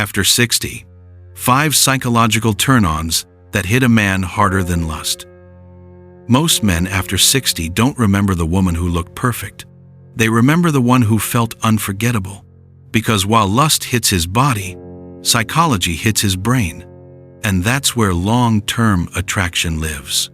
After 60, 5 psychological turn-ons that hit a man harder than lust. Most men after 60 don't remember the woman who looked perfect. They remember the one who felt unforgettable. Because while lust hits his body, psychology hits his brain. And that's where long-term attraction lives.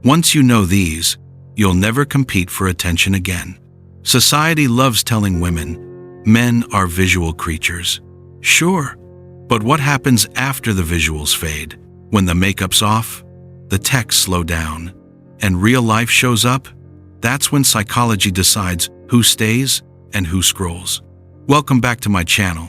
Once you know these, you'll never compete for attention again. Society loves telling women, men are visual creatures. Sure, but what happens after the visuals fade? When the makeup's off, the texts slow down, and real life shows up? That's when psychology decides who stays and who scrolls. Welcome back to my channel.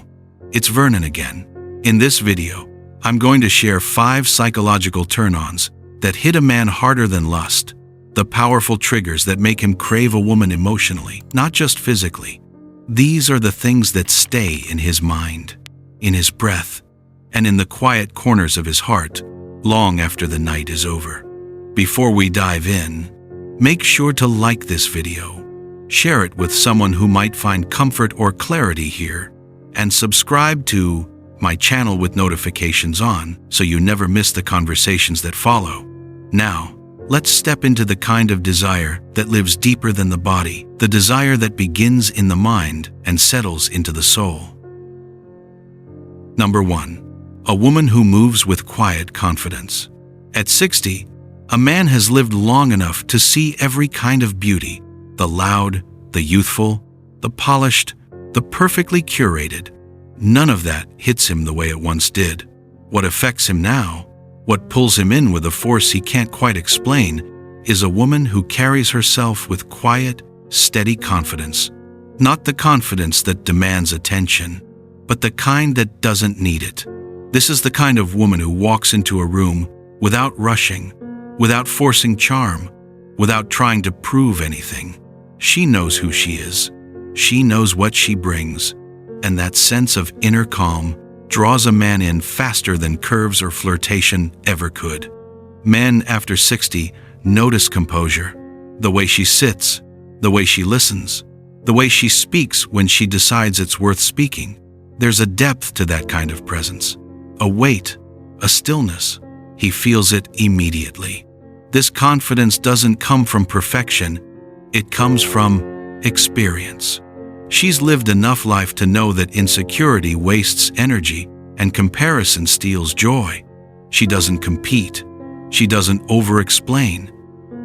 It's Vernon again. In this video, I'm going to share 5 psychological turn-ons that hit a man harder than lust. The powerful triggers that make him crave a woman emotionally, not just physically. These are the things that stay in his mind, in his breath, and in the quiet corners of his heart, long after the night is over. Before we dive in, make sure to like this video, share it with someone who might find comfort or clarity here, and subscribe to my channel with notifications on so you never miss the conversations that follow. Now, let's step into the kind of desire that lives deeper than the body, the desire that begins in the mind and settles into the soul. Number 1. A woman who moves with quiet confidence. At 60, a man has lived long enough to see every kind of beauty, the loud, the youthful, the polished, the perfectly curated. None of that hits him the way it once did. What affects him now, what pulls him in with a force he can't quite explain, is a woman who carries herself with quiet, steady confidence. Not the confidence that demands attention, but the kind that doesn't need it. This is the kind of woman who walks into a room without rushing, without forcing charm, without trying to prove anything. She knows who she is. She knows what she brings. And that sense of inner calm draws a man in faster than curves or flirtation ever could. Men after 60 notice composure, the way she sits, the way she listens, the way she speaks when she decides it's worth speaking. There's a depth to that kind of presence, a weight, a stillness. He feels it immediately. This confidence doesn't come from perfection, it comes from experience. She's lived enough life to know that insecurity wastes energy and comparison steals joy. She doesn't compete. She doesn't over-explain.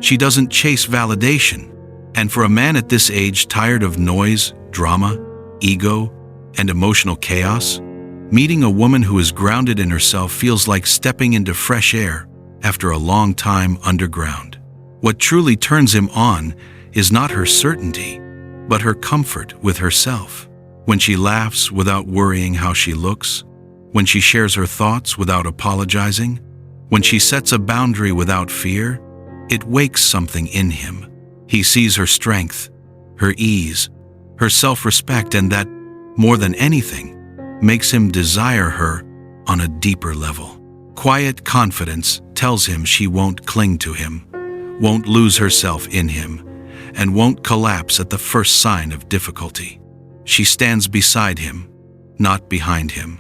She doesn't chase validation. And for a man at this age tired of noise, drama, ego, and emotional chaos, meeting a woman who is grounded in herself feels like stepping into fresh air after a long time underground. What truly turns him on is not her certainty, but her comfort with herself. When she laughs without worrying how she looks, when she shares her thoughts without apologizing, when she sets a boundary without fear, it wakes something in him. He sees her strength, her ease, her self-respect, and that, more than anything, makes him desire her on a deeper level. Quiet confidence tells him she won't cling to him, won't lose herself in him, and won't collapse at the first sign of difficulty. She stands beside him, not behind him.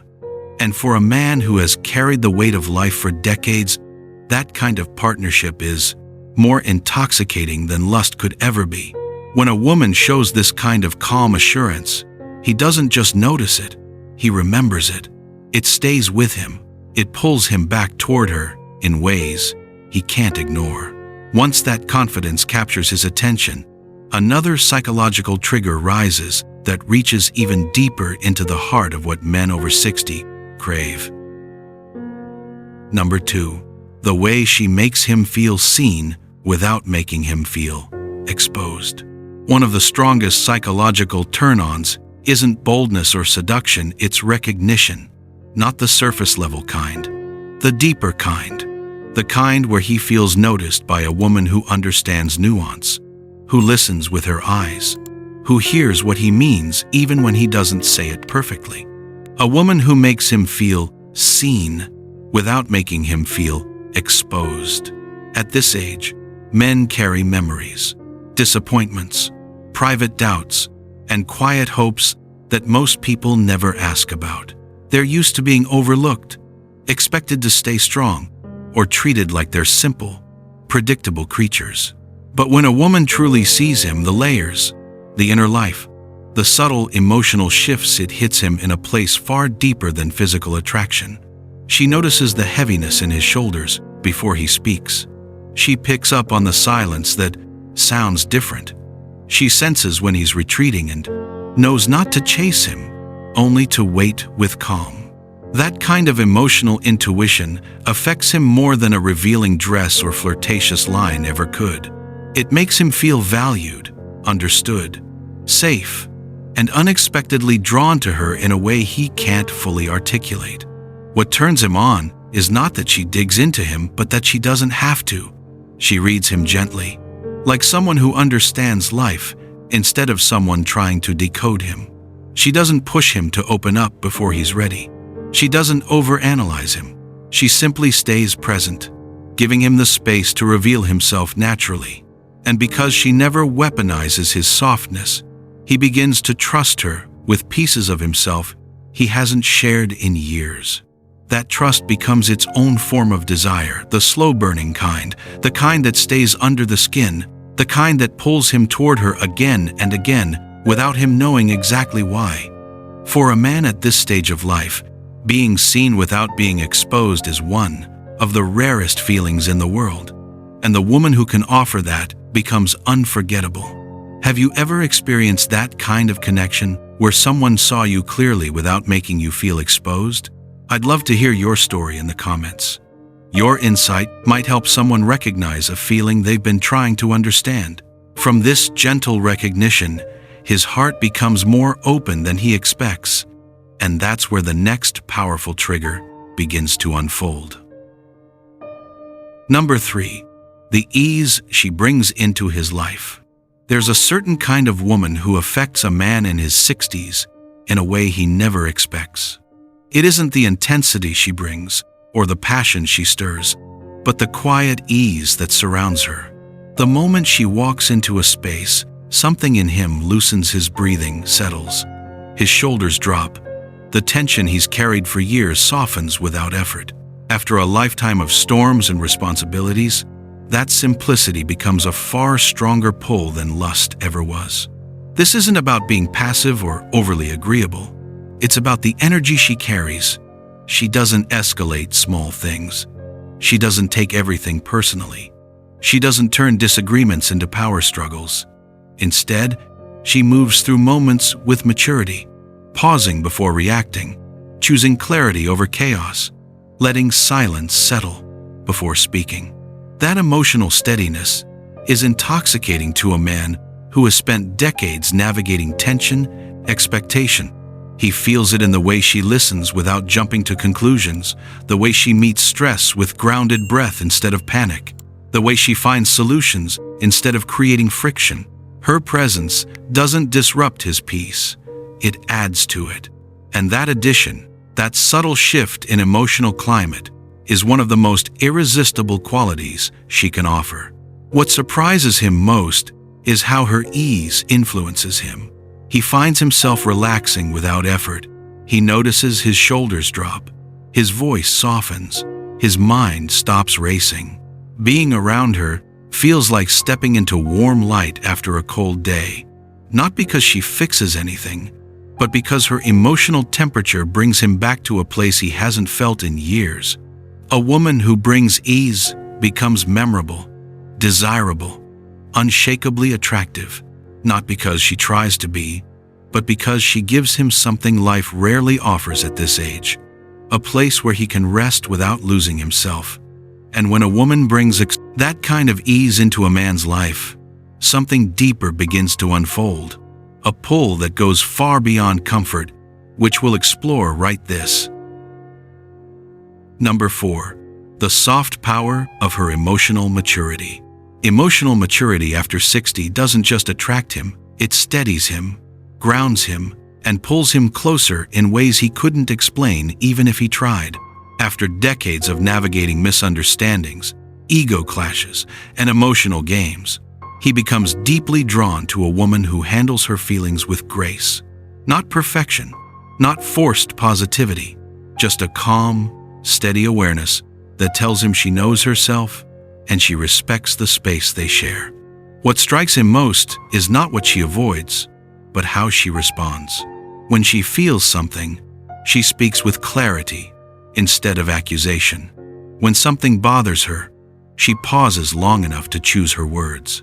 And for a man who has carried the weight of life for decades, that kind of partnership is more intoxicating than lust could ever be. When a woman shows this kind of calm assurance, he doesn't just notice it, he remembers it. It stays with him. It pulls him back toward her in ways he can't ignore. Once that confidence captures his attention, another psychological trigger rises that reaches even deeper into the heart of what men over 60 crave. Number 2. The way she makes him feel seen without making him feel exposed. One of the strongest psychological turn-ons isn't boldness or seduction, it's recognition. Not the surface-level kind, the deeper kind. The kind where he feels noticed by a woman who understands nuance, who listens with her eyes, who hears what he means even when he doesn't say it perfectly. A woman who makes him feel seen without making him feel exposed. At this age, men carry memories, disappointments, private doubts, and quiet hopes that most people never ask about. They're used to being overlooked, expected to stay strong, or treated like they're simple, predictable creatures. But when a woman truly sees him, the layers, the inner life, the subtle emotional shifts, it hits him in a place far deeper than physical attraction. She notices the heaviness in his shoulders before he speaks. She picks up on the silence that sounds different. She senses when he's retreating and knows not to chase him, only to wait with calm. That kind of emotional intuition affects him more than a revealing dress or flirtatious line ever could. It makes him feel valued, understood, safe, and unexpectedly drawn to her in a way he can't fully articulate. What turns him on is not that she digs into him, but that she doesn't have to. She reads him gently, like someone who understands life instead of someone trying to decode him. She doesn't push him to open up before he's ready. She doesn't overanalyze him. She simply stays present, giving him the space to reveal himself naturally. And because she never weaponizes his softness, he begins to trust her with pieces of himself he hasn't shared in years. That trust becomes its own form of desire, the slow-burning kind, the kind that stays under the skin, the kind that pulls him toward her again and again without him knowing exactly why. For a man at this stage of life, being seen without being exposed is one of the rarest feelings in the world, and the woman who can offer that becomes unforgettable. Have you ever experienced that kind of connection where someone saw you clearly without making you feel exposed? I'd love to hear your story in the comments. Your insight might help someone recognize a feeling they've been trying to understand. From this gentle recognition, his heart becomes more open than he expects, and that's where the next powerful trigger begins to unfold. Number 3. The ease she brings into his life. There's a certain kind of woman who affects a man in his 60s in a way he never expects. It isn't the intensity she brings or the passion she stirs, but the quiet ease that surrounds her. The moment she walks into a space, something in him loosens, his breathing settles, his shoulders drop. The tension he's carried for years softens without effort. After a lifetime of storms and responsibilities, that simplicity becomes a far stronger pull than lust ever was. This isn't about being passive or overly agreeable. It's about the energy she carries. She doesn't escalate small things. She doesn't take everything personally. She doesn't turn disagreements into power struggles. Instead, she moves through moments with maturity, pausing before reacting, choosing clarity over chaos, letting silence settle before speaking. That emotional steadiness is intoxicating to a man who has spent decades navigating tension, expectation. He feels it in the way she listens without jumping to conclusions, the way she meets stress with grounded breath instead of panic, the way she finds solutions instead of creating friction. Her presence doesn't disrupt his peace, it adds to it. And that addition, that subtle shift in emotional climate, is one of the most irresistible qualities she can offer. What surprises him most is how her ease influences him. He finds himself relaxing without effort. He notices his shoulders drop, his voice softens, his mind stops racing. Being around her feels like stepping into warm light after a cold day, not because she fixes anything, but because her emotional temperature brings him back to a place he hasn't felt in years. A woman who brings ease becomes memorable, desirable, unshakably attractive, not because she tries to be, but because she gives him something life rarely offers at this age, a place where he can rest without losing himself. And when a woman brings that kind of ease into a man's life, something deeper begins to unfold, a pull that goes far beyond comfort, which we'll explore right this. Number 4. The soft power of her emotional maturity. Emotional maturity after 60 doesn't just attract him, it steadies him, grounds him, and pulls him closer in ways he couldn't explain even if he tried. After decades of navigating misunderstandings, ego clashes, and emotional games, he becomes deeply drawn to a woman who handles her feelings with grace. Not perfection, not forced positivity, just a calm, steady awareness that tells him she knows herself and she respects the space they share. What strikes him most is not what she avoids, but how she responds. When she feels something, she speaks with clarity instead of accusation. When something bothers her, she pauses long enough to choose her words.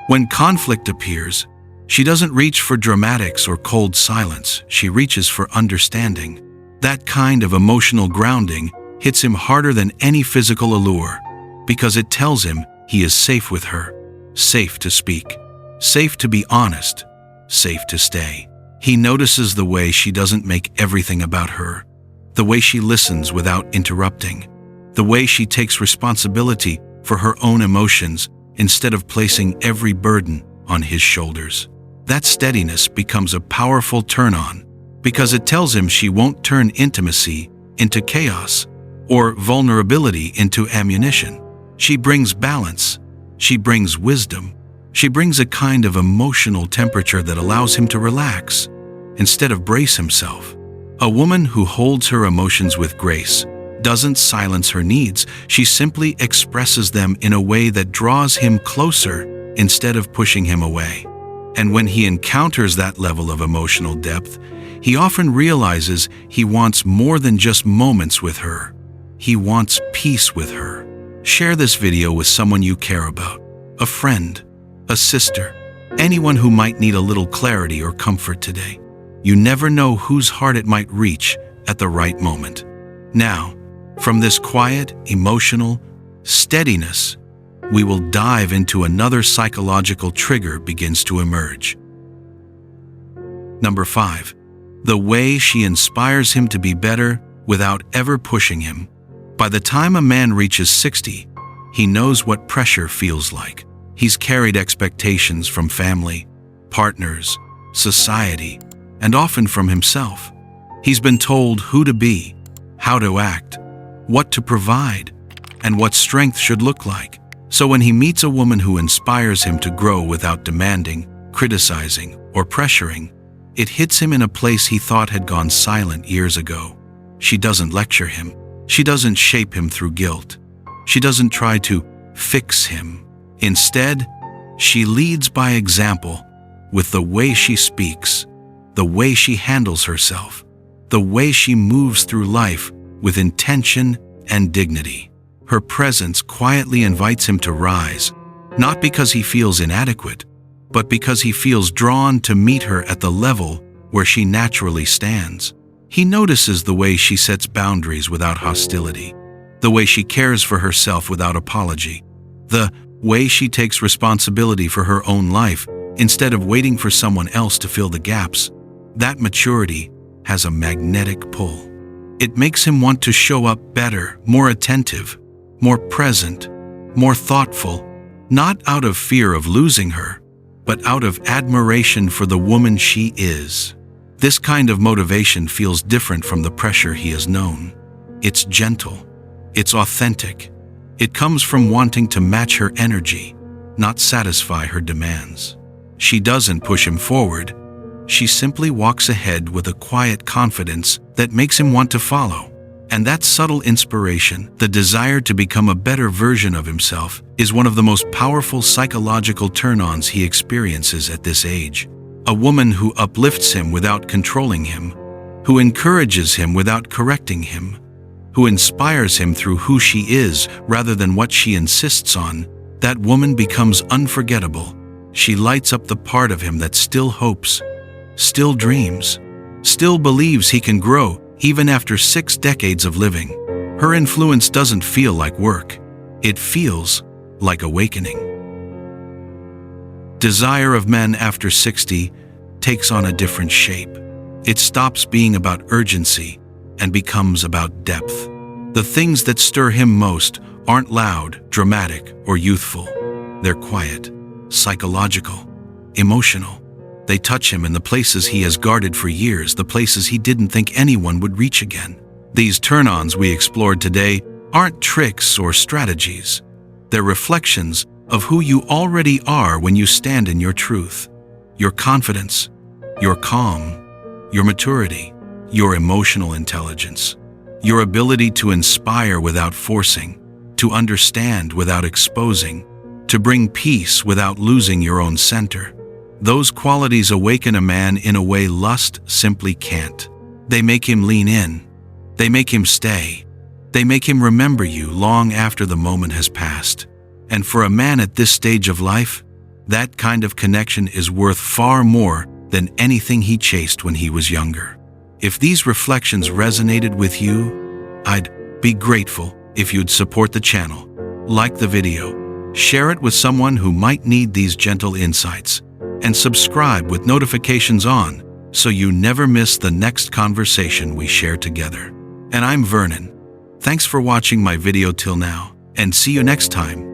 When conflict appears, she doesn't reach for dramatics or cold silence, she reaches for understanding. That kind of emotional grounding hits him harder than any physical allure, because it tells him he is safe with her, safe to speak, safe to be honest, safe to stay. He notices the way she doesn't make everything about her, the way she listens without interrupting, the way she takes responsibility for her own emotions instead of placing every burden on his shoulders. That steadiness becomes a powerful turn-on, because it tells him she won't turn intimacy into chaos or vulnerability into ammunition. She brings balance, she brings wisdom, she brings a kind of emotional temperature that allows him to relax instead of brace himself. A woman who holds her emotions with grace doesn't silence her needs, she simply expresses them in a way that draws him closer instead of pushing him away. And when he encounters that level of emotional depth, he often realizes he wants more than just moments with her. He wants peace with her. Share this video with someone you care about, a friend, a sister, anyone who might need a little clarity or comfort today. You never know whose heart it might reach at the right moment. Now, from this quiet, emotional steadiness, we will dive into another psychological trigger begins to emerge. Number 5. The way she inspires him to be better without ever pushing him. By the time a man reaches 60, he knows what pressure feels like. He's carried expectations from family, partners, society, and often from himself. He's been told who to be, how to act, what to provide, and what strength should look like. So when he meets a woman who inspires him to grow without demanding, criticizing, or pressuring, it hits him in a place he thought had gone silent years ago. She doesn't lecture him. She doesn't shape him through guilt. She doesn't try to fix him. Instead, she leads by example with the way she speaks, the way she handles herself, the way she moves through life with intention and dignity. Her presence quietly invites him to rise, not because he feels inadequate, but because he feels drawn to meet her at the level where she naturally stands. He notices the way she sets boundaries without hostility, the way she cares for herself without apology, the way she takes responsibility for her own life instead of waiting for someone else to fill the gaps. That maturity has a magnetic pull. It makes him want to show up better, more attentive, more present, more thoughtful, not out of fear of losing her, but out of admiration for the woman she is. This kind of motivation feels different from the pressure he has known. It's gentle. It's authentic. It comes from wanting to match her energy, not satisfy her demands. She doesn't push him forward. She simply walks ahead with a quiet confidence that makes him want to follow. And that subtle inspiration, the desire to become a better version of himself, is one of the most powerful psychological turn-ons he experiences at this age. A woman who uplifts him without controlling him, who encourages him without correcting him, who inspires him through who she is rather than what she insists on, that woman becomes unforgettable. She lights up the part of him that still hopes, still dreams, still believes he can grow even after 6 decades of living. Her influence doesn't feel like work. It feels like awakening. Desire of men after 60 takes on a different shape. It stops being about urgency and becomes about depth. The things that stir him most aren't loud, dramatic, or youthful. They're quiet, psychological, emotional. They touch him in the places he has guarded for years, the places he didn't think anyone would reach again. These turn-ons we explored today aren't tricks or strategies. They're reflections of who you already are when you stand in your truth, your confidence, your calm, your maturity, your emotional intelligence. Your ability to inspire without forcing, to understand without exposing, to bring peace without losing your own center. Those qualities awaken a man in a way lust simply can't. They make him lean in. They make him stay. They make him remember you long after the moment has passed. And for a man at this stage of life, that kind of connection is worth far more than anything he chased when he was younger. If these reflections resonated with you, I'd be grateful if you'd support the channel, like the video, share it with someone who might need these gentle insights, and subscribe with notifications on so you never miss the next conversation we share together. And I'm Vernon. Thanks for watching my video till now, and see you next time.